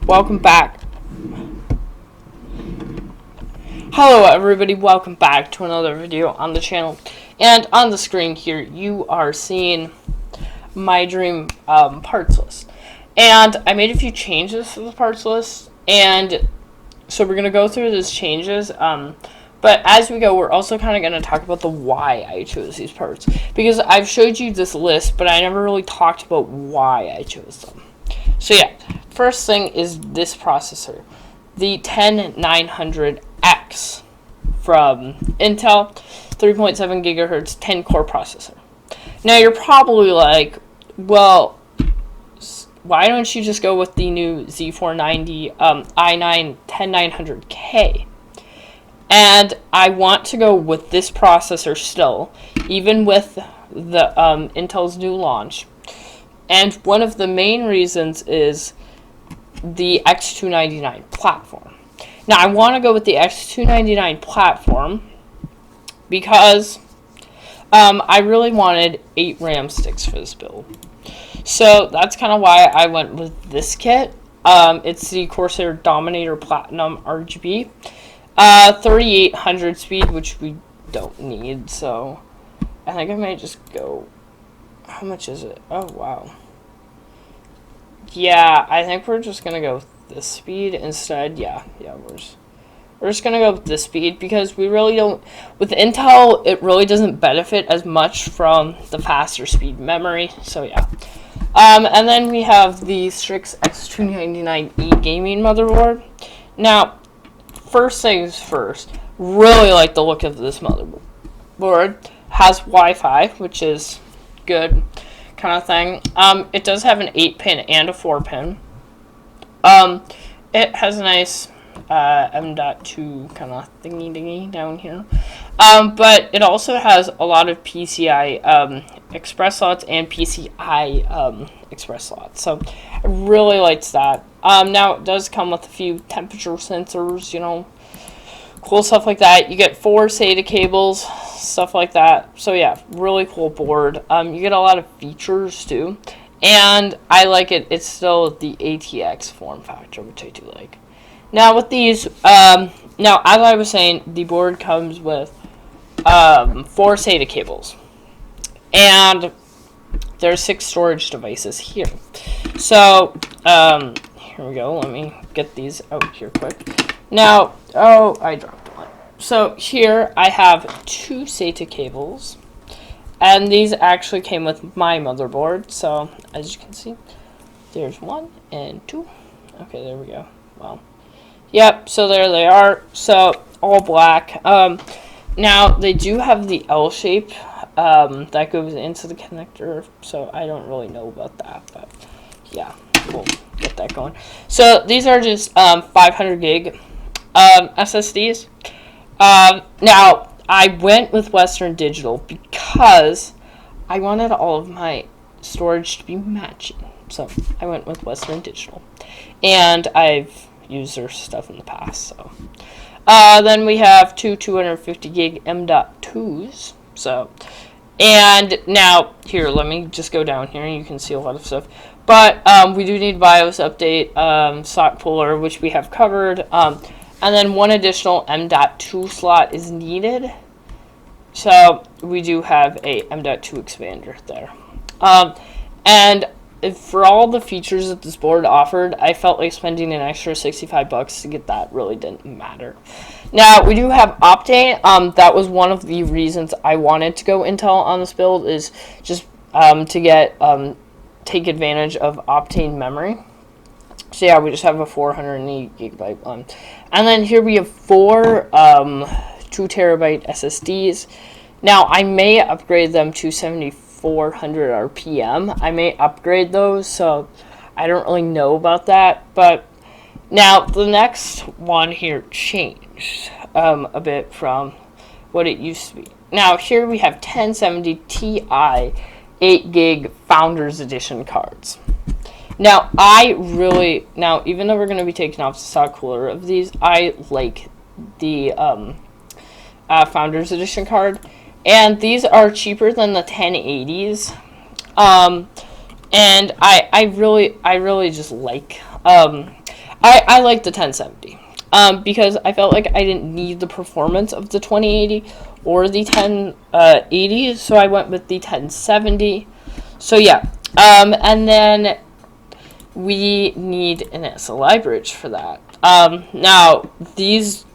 welcome back. Hello everybody, welcome back to another video on the channel. And on the screen here, you are seeing my dream parts list. And I made a few changes to the parts list, and so we're going to go through those changes. But as we go, we're also kind of going to talk about the why I chose these parts. Because I've showed you this list, but I never really talked about why I chose them. So yeah, first thing is this processor. The 10900X from Intel, 3.7 gigahertz, 10-core processor. Now you're probably like, well, why don't you just go with the new Z490 i9 10900K? And I want to go with this processor still, even with the Intel's new launch. And one of the main reasons is the X299 platform. Now, I want to go with the X299 platform because I really wanted 8 RAM sticks for this build. So that's kind of why I went with this kit. It's the Corsair Dominator Platinum RGB. 3800 speed, which we don't need, so I think I might just go. How much is it? Oh, wow. Yeah, I think we're just gonna go with this speed instead. Yeah, we're just gonna go with this speed because we really don't. With Intel, it really doesn't benefit as much from the faster speed memory. So yeah. And then we have the Strix X299E gaming motherboard. Now, first things first, really like the look of this motherboard. Has Wi-Fi, which is good kind of thing. It does have an 8-pin and a 4-pin. It has a nice M.2 kind of thingy down here. But it also has a lot of PCI express slots and PCI express slots. So I really liked that. Now it does come with a few temperature sensors, you know, cool stuff like that. You get 4 SATA cables, stuff like that. So yeah, really cool board. You get a lot of features too. And I like it. It's still the ATX form factor, which I do like. Now with these, now as I was saying, the board comes with 4 SATA cables. And there's 6 storage devices here. So, here we go. Let me get these out here quick. Now, oh, I dropped one. So here I have 2 SATA cables. And these actually came with my motherboard. So, as you can see, there's 1 and 2. Okay, there we go. Well, yep, so there they are. So, all black. Now, they do have the L shape that goes into the connector. So, I don't really know about that. But, yeah, we'll get that going. So, these are just 500 gig SSDs. Now, I went with Western Digital because I wanted all of my storage to be matching. So I went with Western Digital. And I've used their stuff in the past. So then we have 2 250 gig M.2s. So, and now, here, let me just go down here and you can see a lot of stuff. But we do need BIOS update, sock puller, which we have covered. And then 1 additional M.2 slot is needed. So we do have a M.2 expander there. And for all the features that this board offered, I felt like spending an extra $65 to get that really didn't matter. Now, we do have Optane. That was one of the reasons I wanted to go Intel on this build, is just to get take advantage of Optane memory. So yeah, we just have a 480 gigabyte one. And then here we have 4 2 terabyte SSDs. Now, I may upgrade them to 7400 RPM. I may upgrade those, so I don't really know about that. But now, the next one here changed a bit from what it used to be. Now, here we have 1070 Ti 8 gig Founders Edition cards. Now, even though we're going to be taking off the stock cooler of these, I like the Founders Edition card. And these are cheaper than the 1080s. And I really just like I like the 1070. Because I felt like I didn't need the performance of the 2080 or the 1080, so I went with the 1070. So yeah, and then we need an SLI bridge for that. Now these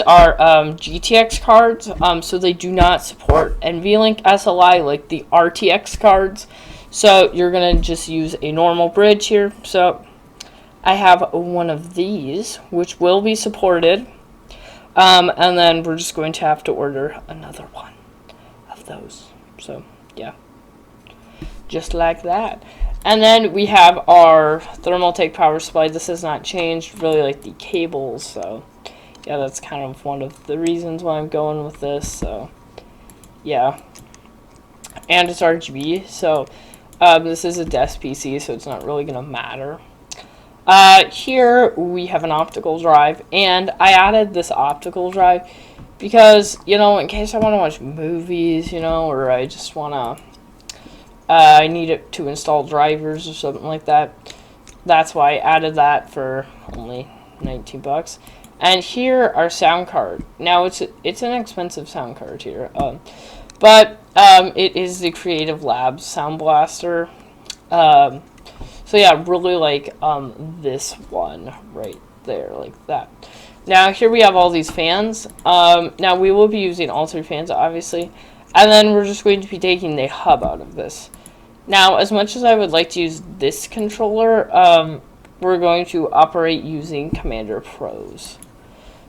are GTX cards, so they do not support NVLink SLI like the RTX cards. So you're gonna just use a normal bridge here. So I have one of these, which will be supported, and then we're just going to have to order another one of those. So yeah, just like that. And then we have our Thermaltake power supply. This has not changed, really like the cables, so yeah, that's kind of one of the reasons why I'm going with this. So yeah, and it's RGB, so this is a desk PC, so it's not really gonna matter. Here we have an optical drive, and I added this optical drive because, you know, in case I want to watch movies, you know, or I just want to, I need it to install drivers or something like that. That's why I added that for only 19 bucks. And here our sound card. Now it's an expensive sound card here, but it is the Creative Labs Sound Blaster. So yeah, really like this one right there, like that. Now here we have all these fans. Now we will be using all 3 fans, obviously, and then we're just going to be taking the hub out of this. Now, as much as I would like to use this controller, we're going to operate using Commander Pros.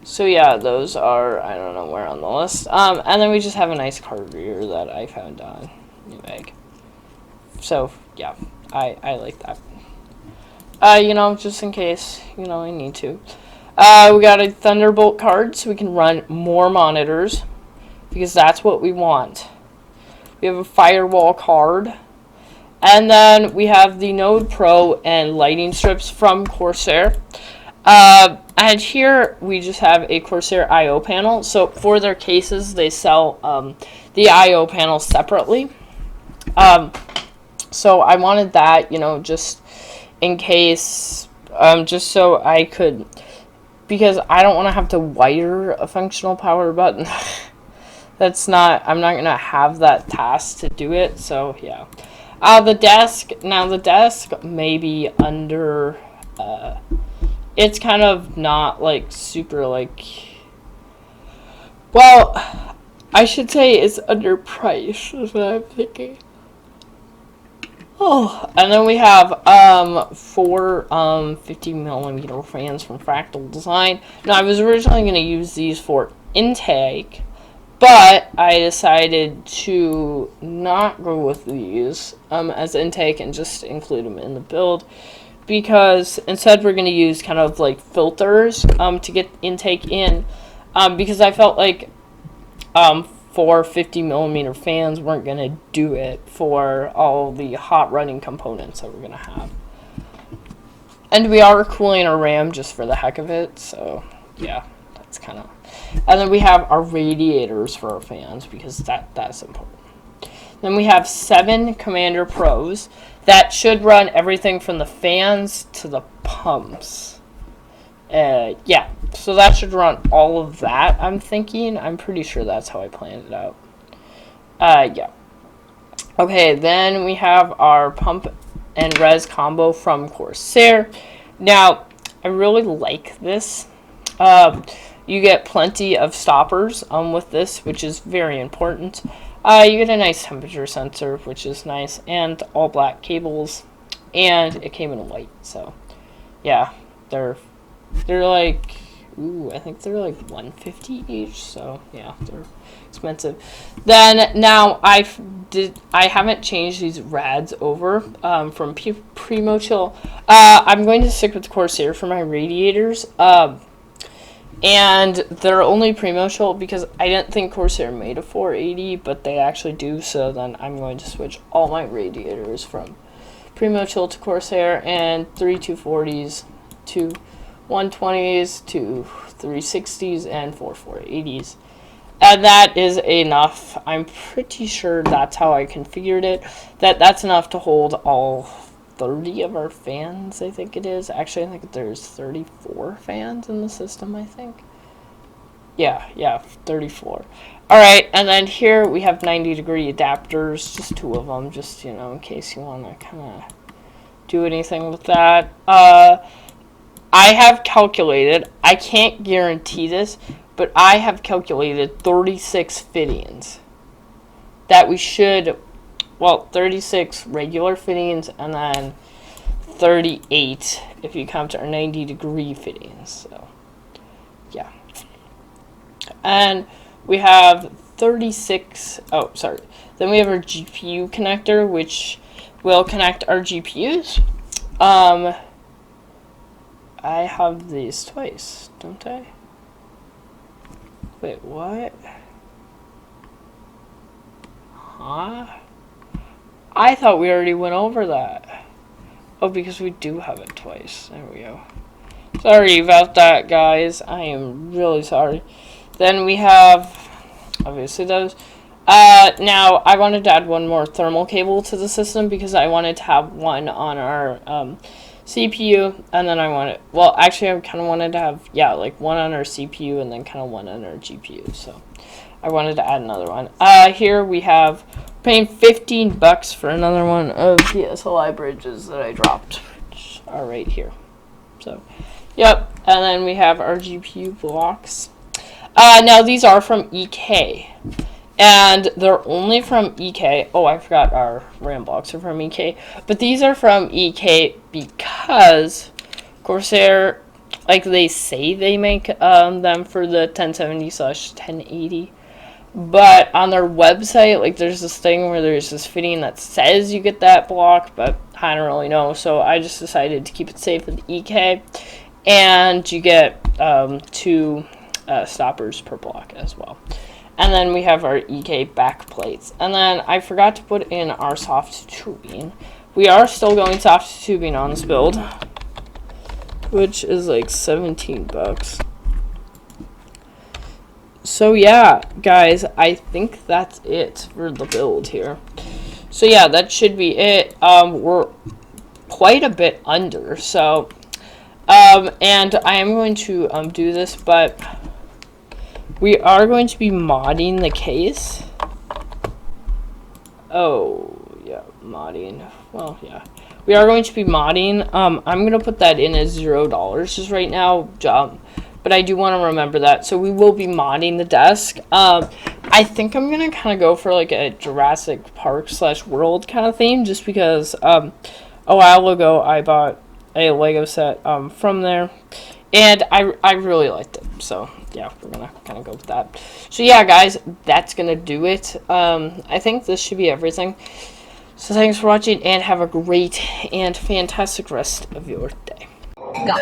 So yeah, those are, I don't know where on the list. And then we just have a nice card reader that I found on Newegg. So yeah, I like that. You know, just in case, you know, I need to. We got a Thunderbolt card so we can run more monitors, because that's what we want. We have a Firewall card. And then we have the Node Pro and lighting strips from Corsair. And here we just have a Corsair I/O panel. So for their cases, they sell the I/O panel separately. So I wanted that, you know, just in case, just so I could, because I don't want to have to wire a functional power button. I'm not going to have that task to do it, so yeah. The desk may be under, it's kind of not, like, super, like, well, I should say it's underpriced, is what I'm thinking. Oh, and then we have 4 50mm fans from Fractal Design. Now, I was originally going to use these for intake, but I decided to not go with these as intake and just include them in the build, because instead we're going to use kind of like filters to get intake in, because I felt like 4 50mm fans weren't going to do it for all the hot running components that we're going to have. And we are cooling our RAM just for the heck of it, so yeah, that's kind of... And then we have our radiators for our fans, because that's important. Then we have 7 Commander Pros that should run everything from the fans to the pumps. Yeah, so that should run all of that, I'm thinking. I'm pretty sure that's how I planned it out. Yeah. Okay, then we have our pump and res combo from Corsair. Now, I really like this. You get plenty of stoppers with this, which is very important. You get a nice temperature sensor, which is nice, and all black cables, and it came in white. So, yeah, they're like, ooh, I think they're like $150 each. So yeah, they're expensive. Then now I haven't changed these rads over from Primo Chill. I'm going to stick with Corsair for my radiators. And they're only Primo Chill because I didn't think Corsair made a 480, but they actually do, so then I'm going to switch all my radiators from Primo Chill to Corsair, and 240s to 120s to 360s and 480s. And that is enough. I'm pretty sure that's how I configured it. That's enough to hold all 30 of our fans, I think it is. Actually, I think there's 34 fans in the system, I think. Yeah, 34. Alright, and then here we have 90-degree adapters, just 2 of them, just, you know, in case you want to kind of do anything with that. I have calculated, I can't guarantee this, but I have calculated 36 fittings that we should, well, 36 regular fittings, and then 38 if you count our 90-degree fittings. So, yeah. And we have 36, oh, sorry. Then we have our GPU connector, which will connect our GPUs. I have these twice, don't I? Wait, what? Huh? I thought we already went over that. Oh, because we do have it twice. There we go. Sorry about that, guys. I am really sorry. Then we have, obviously, those. Now, I wanted to add one more thermal cable to the system because I wanted to have one on our CPU, and then I wanted, well, actually, I kind of wanted to have, yeah, like one on our CPU and then kind of one on our GPU, so I wanted to add another one. Here we have, paying $15 for another one of the SLI bridges that I dropped, which are right here. So, yep, and then we have our GPU blocks. Now, these are from EK, and they're only from EK. Oh, I forgot our RAM blocks are from EK, but these are from EK because Corsair, like they say they make them for the 1070/1080, but on their website, like there's this thing where there's this fitting that says you get that block, but I don't really know, so I just decided to keep it safe with EK, and you get 2 stoppers per block as well. And then we have our EK back plates. And then I forgot to put in our soft tubing. We are still going soft tubing on this build, which is like $17. So yeah, guys, I think that's it for the build here. So yeah, that should be it. We're quite a bit under, so and I am going to do this, but we are going to be modding the case. Oh, yeah, modding. Well, yeah. We are going to be modding. I'm going to put that in as $0 just right now. But I do want to remember that. So we will be modding the desk. I think I'm going to kind of go for like a Jurassic Park / World kind of theme. Just because a while ago I bought a Lego set from there. And I really liked it. So yeah, we're gonna kind of go with that. So yeah, guys, that's gonna do it. I think this should be everything. So thanks for watching, and have a great and fantastic rest of your day. Go.